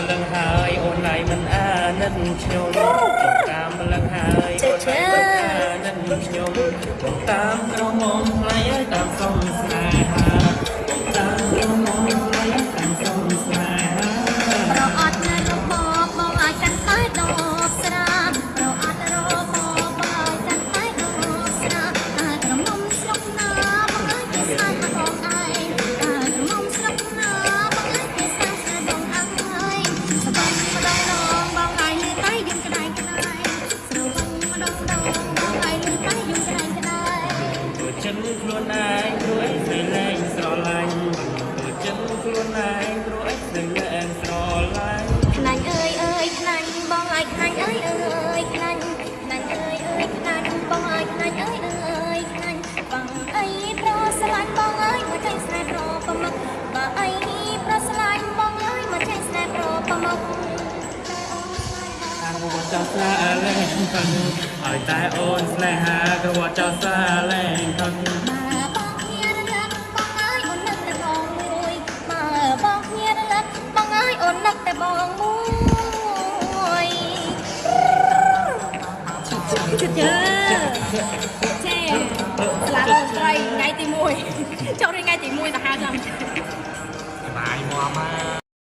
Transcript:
lần hai ôn lại mình nên chiều tam lần hai ôn lại mình nên chiều tam câu mong lấy tam sông xa tam câu mong lấy tam sông xa เราอดเงินเราบอกบอกอาจกันใต้ดอกสระเราอดเราบอกบอกกันใต้ดอกสระกระมุมสลบน้ำบอกให้ที่สายมาบอกไอกระมุมสลบน้ำบอกให้ที่สายมาบอกไอสะบังมาดองดองบอกไอลือใต้ยืนกระไดกระไดสะบังมาดองดองบอกไอลือใต้ยืนกระไดกระได ตัวฉันខ្លួនឯងព្រោះឯងស្រីលែងស្រឡាញ់ตัวฉันខ្លួនឯងព្រោះឯងស្រីលែងស្រឡាញ់ ខ្លាញ់អើយអើយខ្លាញ់បងអើយខ្លាញ់អើយអើយខ្លាញ់ខ្លាញ់អើយអើយខ្លាញ់បងអើយខ្លាញ់អើយអើយខ្លាញ់បងអីប្រស្រឡាញ់បងអើយមកចេញស្នេហ៍ប្រប្រមឹកបើអីប្រស្រឡាញ់បងអើយមកចេញស្នេហ៍ប្រប្រមឹក ក្រវត្តចោលស្លាលែងខឹងឲ្យតែអូនស្នេហាក្រវត្តចោលស្លាលែងខឹង បើបងគ្នារលឹកបងអើយអូននឹកតែបងមួយបើបងគ្នារលឹកបងអើយអូននឹកតែបងមួយជិតយើចេស្លាប់អូនត្រីថ្ងៃទី1ចូលរៀនថ្ងៃទី1សាហាវចាំ បាយមក